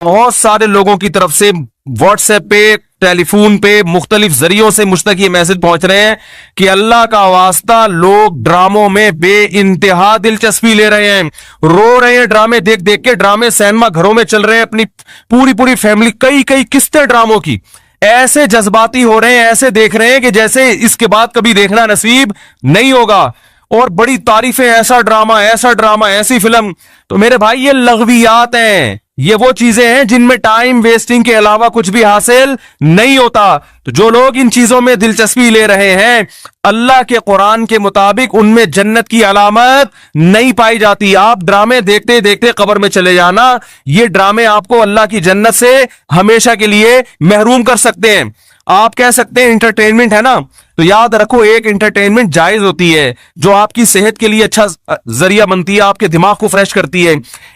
بہت سارے لوگوں کی طرف سے واٹس ایپ پہ ٹیلی فون پہ مختلف ذریعوں سے مجھ تک یہ میسج پہنچ رہے ہیں کہ اللہ کا واسطہ لوگ ڈراموں میں بے انتہا دلچسپی لے رہے ہیں, رو رہے ہیں ڈرامے دیکھ دیکھ کے. ڈرامے سینما گھروں میں چل رہے ہیں, اپنی پوری فیملی کئی قسطیں ڈراموں کی, ایسے جذباتی ہو رہے ہیں, ایسے دیکھ رہے ہیں کہ جیسے اس کے بعد کبھی دیکھنا نصیب نہیں ہوگا. اور بڑی تعریفیں, ایسا ڈرامہ ایسی فلم. تو میرے بھائی یہ لغویات ہیں, یہ وہ چیزیں ہیں جن میں ٹائم ویسٹنگ کے علاوہ کچھ بھی حاصل نہیں ہوتا. تو جو لوگ ان چیزوں میں دلچسپی لے رہے ہیں, اللہ کے قرآن کے مطابق ان میں جنت کی علامت نہیں پائی جاتی. آپ ڈرامے دیکھتے دیکھتے قبر میں چلے جانا, یہ ڈرامے آپ کو اللہ کی جنت سے ہمیشہ کے لیے محروم کر سکتے ہیں. آپ کہہ سکتے ہیں انٹرٹینمنٹ ہے نا, تو یاد رکھو ایک انٹرٹینمنٹ جائز ہوتی ہے جو آپ کی صحت کے لیے اچھا ذریعہ بنتی ہے, آپ کے دماغ کو فریش کرتی ہے.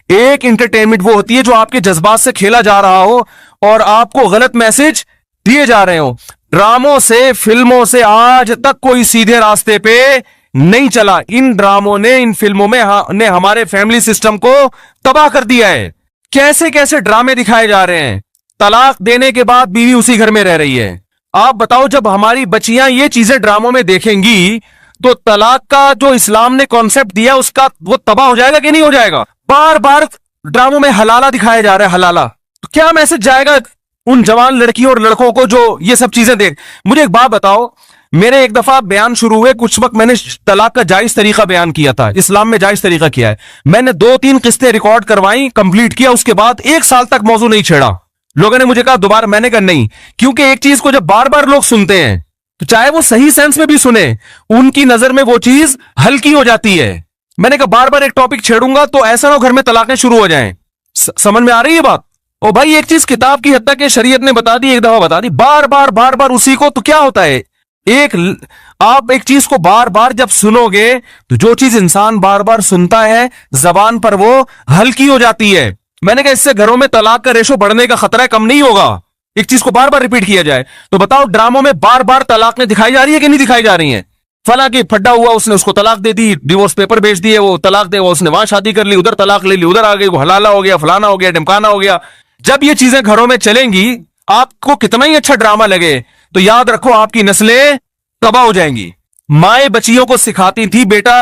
ایک انٹرٹینمنٹ وہ ہوتی ہے جو آپ کے جذبات سے کھیلا جا رہا ہو اور آپ کو غلط میسج دیے جا رہے ہو. ڈراموں سے, فلموں سے آج تک کوئی سیدھے راستے پہ نہیں چلا. ان ڈراموں نے, ان فلموں میں نے ہمارے فیملی سسٹم کو تباہ کر دیا ہے. کیسے ڈرامے دکھائے جا رہے ہیں, طلاق دینے کے بعد بیوی اسی گھر میں رہ رہی ہے. آپ بتاؤ جب ہماری بچیاں یہ چیزیں ڈراموں میں دیکھیں گی تو طلاق کا جو اسلام نے کانسیپٹ دیا اس کا وہ تباہ ہو جائے گا کہ نہیں ہو جائے گا؟ بار بار ڈراموں میں حلالہ دکھایا جا رہا ہے, حلالہ. تو کیا میسج جائے گا ان جوان لڑکیوں اور لڑکوں کو جو یہ سب چیزیں دیکھ؟ مجھے ایک بات بتاؤ, میرے ایک دفعہ بیان شروع ہوئے, کچھ وقت میں نے طلاق کا جائز طریقہ بیان کیا تھا, اسلام میں جائز طریقہ کیا ہے. میں نے 2-3 قسطیں ریکارڈ کروائیں, کمپلیٹ کیا, اس کے بعد 1 سال تک موضوع نہیں چھیڑا. لوگوں نے مجھے کہا دوبارہ, میں نے کہا نہیں, کیونکہ ایک چیز کو جب بار بار لوگ سنتے ہیں تو چاہے وہ صحیح سینس میں بھی سنے, ان کی نظر میں وہ چیز ہلکی ہو جاتی ہے. میں نے کہا بار بار ایک ٹاپک چھیڑوں گا تو ایسا نہ ہو گھر میں طلاقیں شروع ہو جائیں. سمجھ میں آ رہی ہے بات؟ او بھائی ایک چیز کتاب کی حد تک کہ شریعت نے بتا دی, ایک دفعہ بتا دی, بار بار اسی کو, تو کیا ہوتا ہے, آپ ایک چیز کو بار بار جب سنو گے تو جو چیز انسان بار بار سنتا ہے زبان پر وہ ہلکی ہو جاتی ہے. میں نے کہا اس سے گھروں میں طلاق کا ریشو بڑھنے کا خطرہ کم نہیں ہوگا, ایک چیز کو بار بار ریپیٹ کیا جائے. تو بتاؤ ڈراموں میں بار بار طلاقیں دکھائی جا رہی ہے کہ نہیں دکھائی جا رہی ہیں؟ فلاں کی پھڈا ہوا, اس نے اس کو طلاق دے دی, ڈیورس پیپر بھیج دیے, وہ طلاق دے, وہ اس نے وہاں شادی کر لی, ادھر طلاق لے لی, ادھر آ گئی, وہ حلالہ ہو گیا, فلانا ہو گیا, ڈمکانا ہو گیا. جب یہ چیزیں گھروں میں چلیں گی, آپ کو کتنا ہی اچھا ڈرامہ لگے, تو یاد رکھو آپ کی نسلیں تباہ ہو جائیں گی. مائیں بچیوں کو سکھاتی تھی بیٹا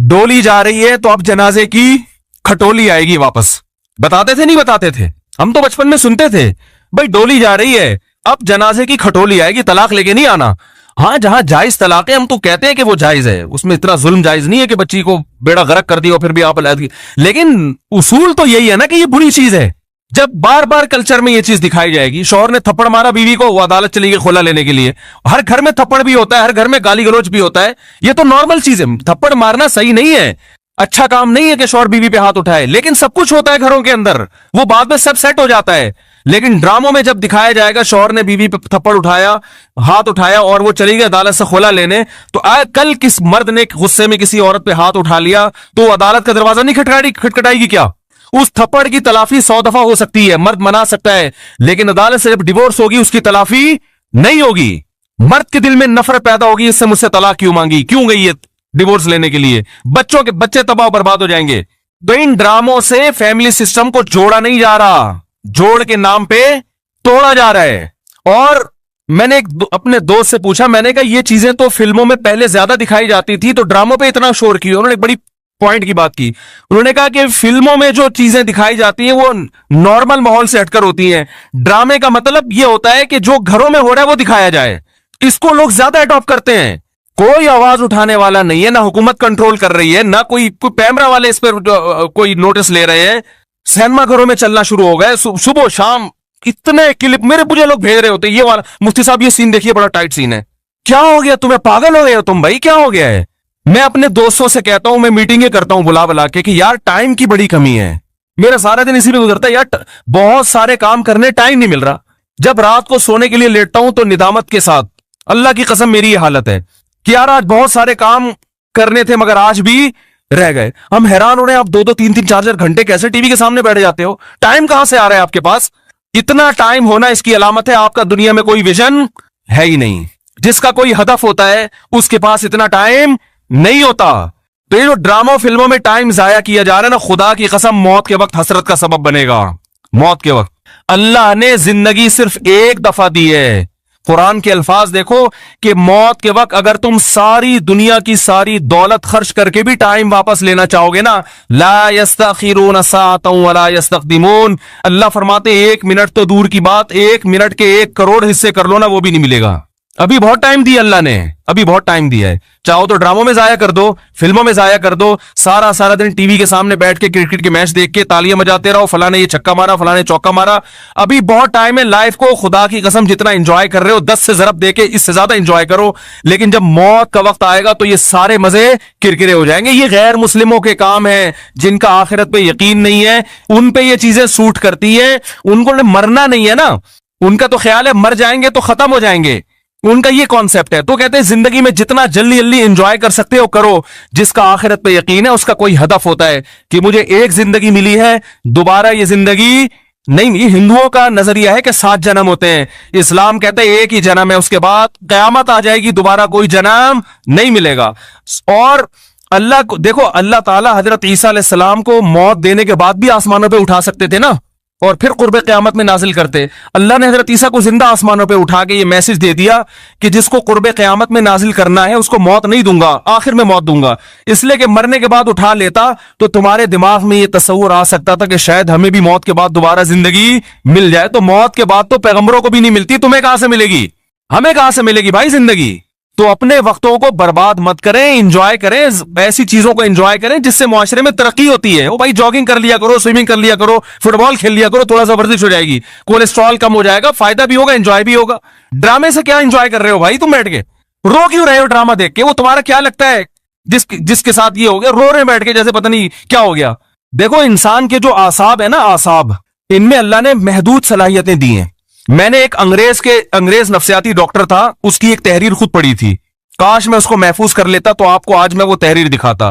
ڈولی جا رہی ہے تو اب جنازے کی کھٹولی آئے گی واپس. بتاتے تھے نہیں بتاتے تھے؟ ہم تو بچپن میں سنتے تھے بھائی ڈولی جا رہی ہے اب جنازے کی کھٹولی آئے گی, طلاق لے کے نہیں آنا. ہاں جہاں جائز طلاق ہے ہم تو کہتے ہیں کہ وہ جائز ہے, اس میں اتنا ظلم جائز نہیں ہے کہ بچی کو بیڑا غرق کر دیا اور پھر بھی آپ علیحدگی. لیکن اصول تو یہی ہے نا کہ یہ بری چیز ہے. جب بار بار کلچر میں یہ چیز دکھائی جائے گی, شوہر نے تھپڑ مارا بیوی کو, وہ عدالت چلی گئی خلا لینے کے لیے. ہر گھر میں تھپڑ بھی ہوتا ہے, ہر گھر میں گالی گلوچ بھی ہوتا ہے, یہ تو نارمل چیز ہے. تھپڑ مارنا صحیح نہیں ہے, اچھا کام نہیں ہے کہ شوہر بیوی پہ ہاتھ اٹھائے, لیکن سب کچھ ہوتا ہے گھروں کے اندر, وہ بعد میں سب سیٹ ہو جاتا ہے. لیکن ڈراموں میں جب دکھایا جائے گا شوہر نے بیوی پہ تھپڑ اٹھایا, ہاتھ اٹھایا اور وہ چلی گئی عدالت سے خلا لینے, تو کل کس مرد نے غصے میں کسی عورت پہ ہاتھ اٹھا لیا تو عدالت کا دروازہ نہیں کھٹکھٹائے گی کیا؟ اس تھپڑ کی تلافی 100 دفعہ ہو سکتی ہے, مرد منا سکتا ہے, لیکن عدالت سے جب ڈیورس ہوگی اس کی تلافی نہیں ہوگی. مرد کے دل میں نفرت پیدا ہوگی, اس سے مجھ سے طلاق کیوں مانگی, کیوں گئی ہے ڈیورس لینے کے لیے, بچے تباہ برباد ہو جائیں گے. تو ان ڈراموں سے فیملی سسٹم کو جوڑا نہیں جا رہا, جوڑ کے نام پہ توڑا جا رہا ہے. اور میں نے اپنے دوست سے پوچھا, میں نے کہا یہ چیزیں تو فلموں میں پہلے زیادہ دکھائی جاتی تھی, تو ڈراموں پہ اتنا شور کیوں؟ انہوں نے ایک بڑی پوائنٹ کی بات کی. انہوں نے کہا کہ فلموں میں جو چیزیں دکھائی جاتی ہیں وہ نارمل ماحول سے ہٹ کر ہوتی ہیں. ڈرامے کا مطلب یہ ہوتا ہے کہ جو گھروں میں ہو رہا ہے وہ دکھایا جائے. اس کو لوگ زیادہ اڈاپٹ کرتے ہیں. کوئی آواز اٹھانے والا نہیں ہے, نہ حکومت کنٹرول کر رہی ہے, نہ کوئی کیمرہ والے اس پر کوئی نوٹس لے رہے ہیں. سینما گھروں میں چلنا شروع ہو گئے, صبح شام اتنے کلپ مجھے لوگ بھیج رہے ہوتے ہیں, یہ والا مفتی صاحب یہ سین دیکھیے بڑا ٹائٹ سین ہے. کیا ہو گیا تمہیں, پاگل ہو گئے ہو تم بھائی, کیا ہو گیا ہے؟ میں اپنے دوستوں سے کہتا ہوں, میں میٹنگیں کرتا ہوں بلا کے کہ یار ٹائم کی بڑی کمی ہے, میرا سارا دن اسی میں گزرتا ہے یار, بہت سارے کام کرنے ٹائم نہیں مل رہا. جب رات کو سونے کے لیے لیٹتا ہوں تو ندامت کے ساتھ, اللہ کی قسم میری یہ حالت ہے کہ یار آج بہت سارے کام کرنے تھے مگر آج بھی رہ گئے. ہم حیران ہو رہے ہیں, آپ 2-2 3-3 4-4 گھنٹے کیسے ٹی وی کے سامنے بیٹھ جاتے ہو؟ ٹائم کہاں سے آ رہا ہے آپ کے پاس؟ اتنا ٹائم ہونا اس کی علامت ہے آپ کا دنیا میں کوئی ویژن ہے ہی نہیں. جس کا کوئی ہدف ہوتا ہے اس کے پاس اتنا ٹائم نہیں ہوتا. تو یہ جو ڈراموں فلموں میں ٹائم ضائع کیا جا رہا ہے نا, خدا کی قسم موت کے وقت حسرت کا سبب بنے گا. موت کے وقت اللہ نے زندگی صرف ایک دفعہ دی ہے. قرآن کے الفاظ دیکھو کہ موت کے وقت اگر تم ساری دنیا کی ساری دولت خرچ کر کے بھی ٹائم واپس لینا چاہو گے نا, لا یستاخرون ساعۃ ولا یستقدمون, اللہ فرماتے ایک منٹ تو دور کی بات, ایک منٹ کے 1 کروڑ حصے کر لو نا وہ بھی نہیں ملے گا. ابھی بہت ٹائم دیا اللہ نے, ابھی بہت ٹائم دیا ہے. چاہو تو ڈراموں میں ضائع کر دو, فلموں میں ضائع کر دو, سارا دن ٹی وی کے سامنے بیٹھ کے کرکٹ کے میچ دیکھ کے تالیاں بجاتے رہو, فلاں نے یہ چھکا مارا, فلاں نے چوکا مارا. ابھی بہت ٹائم ہے, لائف کو خدا کی قسم جتنا انجوائے کر رہے ہو 10 سے ضرب دے کے اس سے زیادہ انجوائے کرو. لیکن جب موت کا وقت آئے گا تو یہ سارے مزے کرکرے ہو جائیں گے. یہ غیر مسلموں کے کام ہیں, جن کا آخرت پہ یقین نہیں ہے, ان پہ یہ چیزیں سوٹ کرتی ہیں. ان کو مرنا نہیں ہے نا, ان کا تو خیال ہے مر جائیں گے تو ختم ہو جائیں گے, ان کا یہ کانسیپٹ ہے. تو کہتے ہیں زندگی میں جتنا جلدی انجوائے کر سکتے ہو کرو. جس کا آخرت پہ یقین ہے اس کا کوئی ہدف ہوتا ہے کہ مجھے ایک زندگی ملی ہے, دوبارہ یہ زندگی نہیں. یہ ہندوؤں کا نظریہ ہے کہ 7 جنم ہوتے ہیں, اسلام کہتے ہیں ایک ہی جنم ہے, اس کے بعد قیامت آ جائے گی, دوبارہ کوئی جنم نہیں ملے گا. اور اللہ کو دیکھو, اللہ تعالیٰ حضرت عیسیٰ علیہ السلام کو موت دینے کے بعد بھی آسمانوں پہ اٹھا سکتے تھے نا, اور پھر قرب قیامت میں نازل کرتے. اللہ نے حضرت عیسیٰ کو زندہ آسمانوں پہ اٹھا کے یہ میسج دے دیا کہ جس کو قرب قیامت میں نازل کرنا ہے اس کو موت نہیں دوں گا, آخر میں موت دوں گا. اس لیے کہ مرنے کے بعد اٹھا لیتا تو تمہارے دماغ میں یہ تصور آ سکتا تھا کہ شاید ہمیں بھی موت کے بعد دوبارہ زندگی مل جائے. تو موت کے بعد تو پیغمبروں کو بھی نہیں ملتی, تمہیں کہاں سے ملے گی, ہمیں کہاں سے ملے گی بھائی زندگی. تو اپنے وقتوں کو برباد مت کریں, انجوائے کریں, ایسی چیزوں کو انجوائے کریں جس سے معاشرے میں ترقی ہوتی ہے. وہ بھائی جاگنگ کر لیا کرو, سوئمنگ کر لیا کرو, فٹ بال کھیل لیا کرو, تھوڑا سا ورزش ہو جائے گی, کولیسٹرول کم ہو جائے گا, فائدہ بھی ہوگا, انجوائے بھی ہوگا. ڈرامے سے کیا انجوائے کر رہے ہو بھائی, تم بیٹھ کے رو کیوں رہے ہو ڈرامہ دیکھ کے؟ وہ تمہارا کیا لگتا ہے جس کے ساتھ یہ ہو گیا, رو رہے بیٹھ کے جیسے پتہ نہیں کیا ہو گیا. دیکھو انسان کے جو اعصاب ہے نا, اعصاب, ان میں اللہ نے محدود صلاحیتیں دی ہیں. میں نے ایک انگریز نفسیاتی ڈاکٹر تھا, اس کی ایک تحریر خود پڑھی تھی. کاش میں اس کو محفوظ کر لیتا تو آپ کو آج میں وہ تحریر دکھاتا.